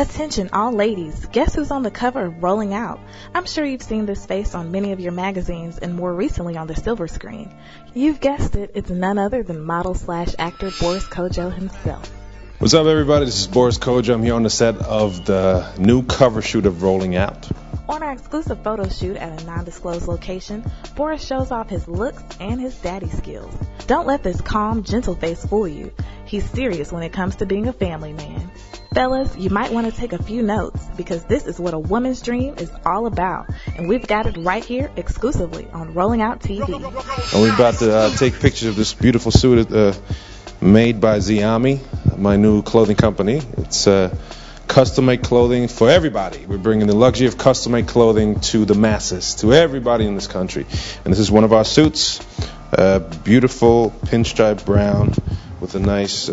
Attention all ladies, guess who's on the cover of Rolling Out? I'm sure you've seen this face on many of your magazines and more recently on the silver screen. You've guessed it, it's none other than model/actor Boris Kodjoe himself. What's up everybody, this is Boris Kodjoe. I'm here on the set of the new cover shoot of Rolling Out. On our exclusive photo shoot at a non-disclosed location, Boris shows off his looks and his daddy skills. Don't let this calm, gentle face fool you. He's serious when it comes to being a family man. Fellas, you might want to take a few notes because this is what a woman's dream is all about. And we've got it right here exclusively on Rolling Out TV. And we're about to take pictures of this beautiful suit made by Xiaomi, my new clothing company. It's custom-made clothing for everybody. We're bringing the luxury of custom-made clothing to the masses, to everybody in this country. And this is one of our suits, beautiful pinstripe brown with a nice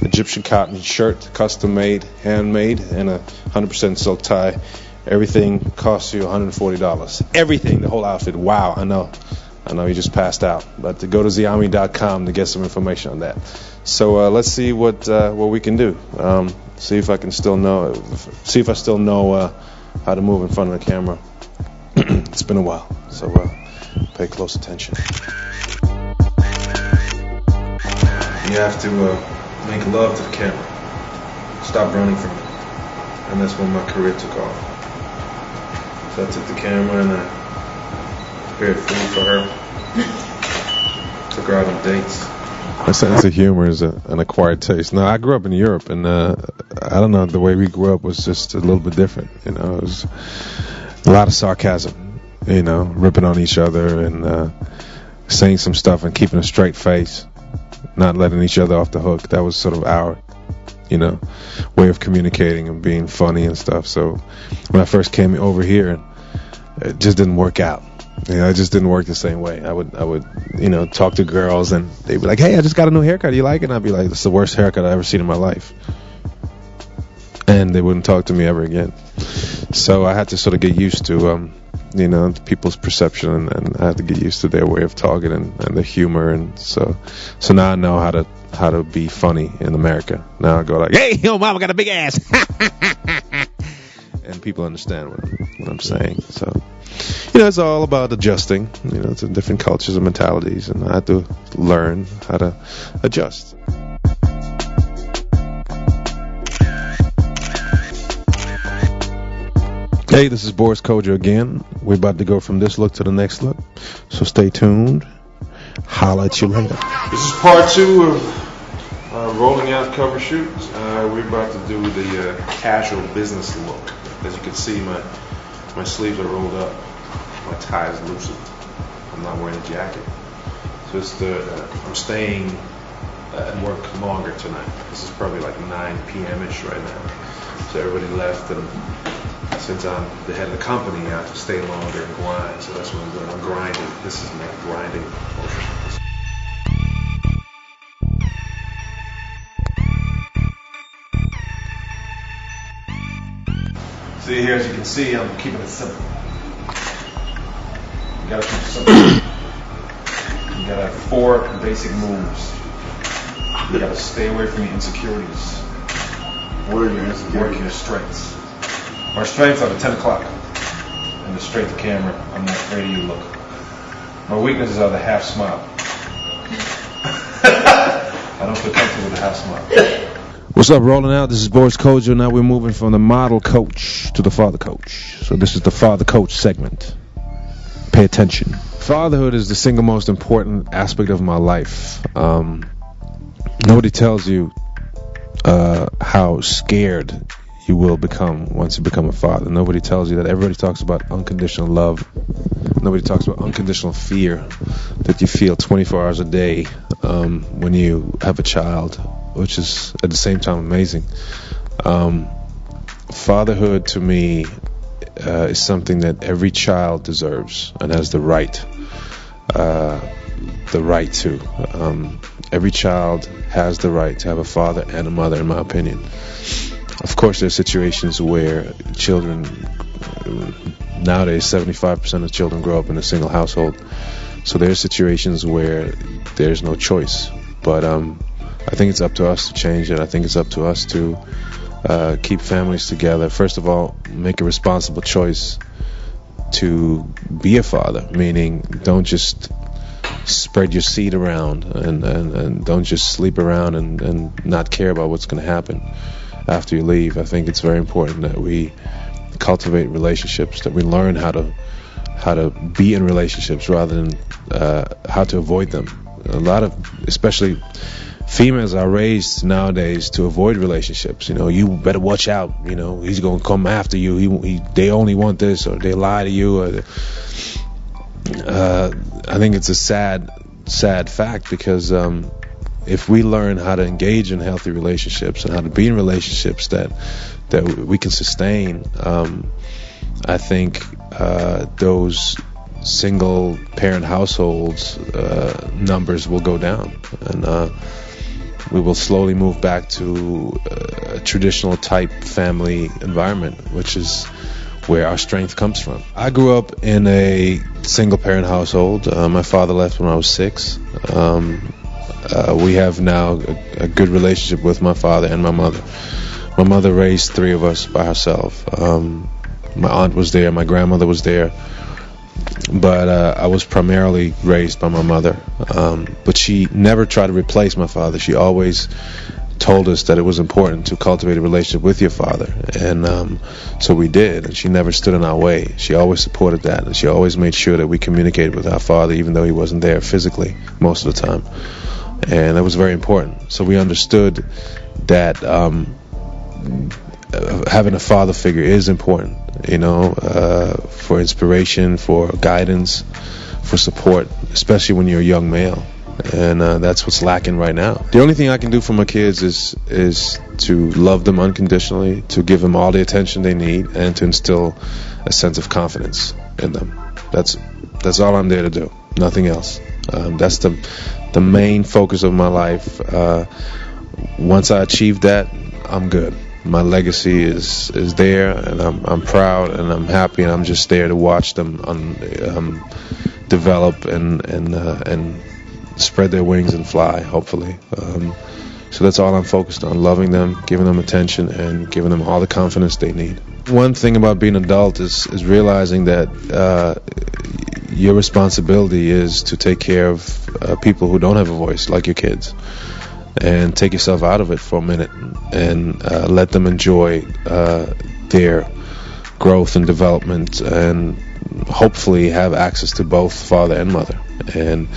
Egyptian cotton shirt, custom-made, handmade, and a 100% silk tie. Everything costs you $140. Everything, the whole outfit. Wow, I know you just passed out. But to go to Xiaomi.com to get some information on that. So let's see what we can do. See if I still know how to move in front of the camera. It's been a while, so pay close attention. You have to make love to the camera. Stop running from it. And that's when my career took off. So I took the camera and I prepared food for her. Took her out on dates. My sense of humor is an acquired taste. Now, I grew up in Europe, and I don't know, the way we grew up was just a little bit different. You know, it was a lot of sarcasm, you know, ripping on each other and saying some stuff and keeping a straight face, not letting each other off the hook. That was sort of our, you know, way of communicating and being funny and stuff. So when I first came over here, it just didn't work out. You know, it just didn't work the same way. I would, you know, talk to girls and they'd be like, "Hey, I just got a new haircut. Do you like it?" And I'd be like, "It's the worst haircut I've ever seen in my life." And they wouldn't talk to me ever again. So I had to sort of get used to, you know, people's perception, and I had to get used to their way of talking and their humor. And so now I know how to be funny in America. Now I go like, "Hey, yo, mama got a big ass," and people understand what I'm saying. So, you know, it's all about adjusting, you know, to different cultures and mentalities, and I had to learn how to adjust. Hey, this is Boris Kodjoe again. We're about to go from this look to the next look, so stay tuned. Holla at you later. This is part 2 of Rolling Out cover shoot. We're about to do the casual business look. As you can see, my sleeves are rolled up. My tie is loosened. I'm not wearing a jacket. So I'm staying at work longer tonight. This is probably like 9 p.m.-ish right now. So everybody left, and since I'm the head of the company, I have to stay longer and grind. So that's what I'm doing. I'm grinding. This is my grinding motion. See here, as you can see, I'm keeping it simple. You gotta keep it simple. You gotta have 4 basic moves. You gotta stay away from your insecurities. What are your insecurities? Work your strengths. My strengths are the 10 o'clock. And the straight to camera. I'm not afraid of you look. My weaknesses are the half smile. I don't feel comfortable with the half smile. What's up, Rolling Out? This is Boris Kodjoe. Now we're moving from the model coach to the father coach. So this is the father coach segment. Pay attention. Fatherhood is the single most important aspect of my life. Nobody tells you how scared you will become once you become a father. Nobody tells you that. Everybody talks about unconditional love. Nobody talks about unconditional fear that you feel 24 hours a day when you have a child, which is at the same time amazing. Fatherhood to me is something that every child deserves and has the right to. Every child has the right to have a father and a mother, in my opinion. Of course, there are situations where children, nowadays 75% of children grow up in a single household. So there are situations where there's no choice. But I think it's up to us to change it. I think it's up to us to keep families together. First of all, make a responsible choice to be a father, meaning don't just spread your seed around and don't just sleep around and not care about what's going to happen after you leave. I think it's very important that we cultivate relationships, that we learn how to be in relationships rather than how to avoid them. A lot of, especially females, are raised nowadays to avoid relationships. You better watch out. He's going to come after you. They only want this, or they lie to you. Or I think it's a sad fact, because if we learn how to engage in healthy relationships and how to be in relationships that we can sustain, I think those single parent households numbers will go down, and we will slowly move back to a traditional type family environment, which is where our strength comes from. I grew up in a single parent household. My father left when I was 6. We have now a good relationship with my father and my mother. My mother raised 3 of us by herself. My aunt was there, my grandmother was there, but I was primarily raised by my mother. But she never tried to replace my father. She always told us that it was important to cultivate a relationship with your father, and so we did, and she never stood in our way. She always supported that, and she always made sure that we communicated with our father, even though he wasn't there physically most of the time, and that was very important. So we understood that having a father figure is important, for inspiration, for guidance, for support, especially when you're a young male. And that's what's lacking right now. The only thing I can do for my kids is to love them unconditionally, to give them all the attention they need, and to instill a sense of confidence in them. That's all I'm there to do. Nothing else. That's the main focus of my life. Once I achieve that, I'm good. My legacy is there, and I'm proud, and I'm happy, and I'm just there to watch them develop and spread their wings and fly, hopefully. So that's all I'm focused on, loving them, giving them attention, and giving them all the confidence they need. One thing about being an adult is realizing that your responsibility is to take care of people who don't have a voice, like your kids, and take yourself out of it for a minute and let them enjoy their growth and development, and hopefully have access to both father and mother. And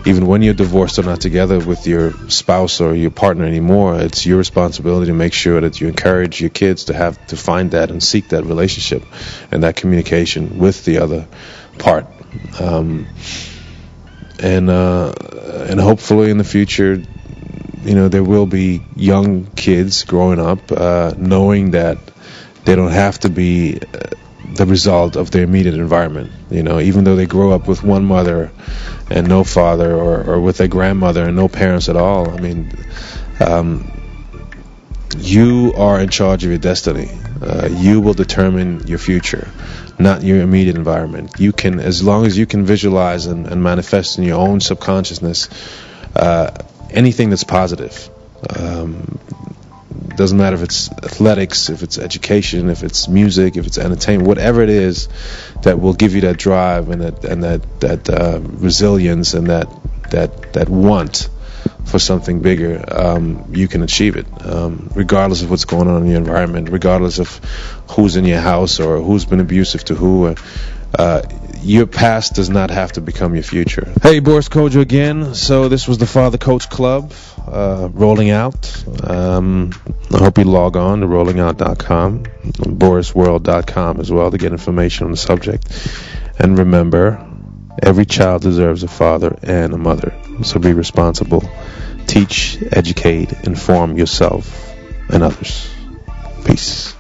even when you're divorced or not together with your spouse or your partner anymore, it's your responsibility to make sure that you encourage your kids to find that and seek that relationship and that communication with the other part. And hopefully in the future, there will be young kids growing up knowing that they don't have to be the result of their immediate environment. Even though they grow up with one mother and no father, or with a grandmother and no parents at all. You are in charge of your destiny. You will determine your future, not your immediate environment. You can, as long as you can visualize and manifest in your own subconsciousness anything that's positive. Doesn't matter if it's athletics, if it's education, if it's music, if it's entertainment, whatever it is that will give you that drive and that resilience and that want for something bigger, you can achieve it, regardless of what's going on in your environment, regardless of who's in your house or who's been abusive to who. Your past does not have to become your future. Hey, Boris Kodjoe again. So this was the Father Coach Club rolling out. I hope you log on to rollingout.com, borisworld.com as well, to get information on the subject. And remember, every child deserves a father and a mother. So be responsible. Teach, educate, inform yourself and others. Peace.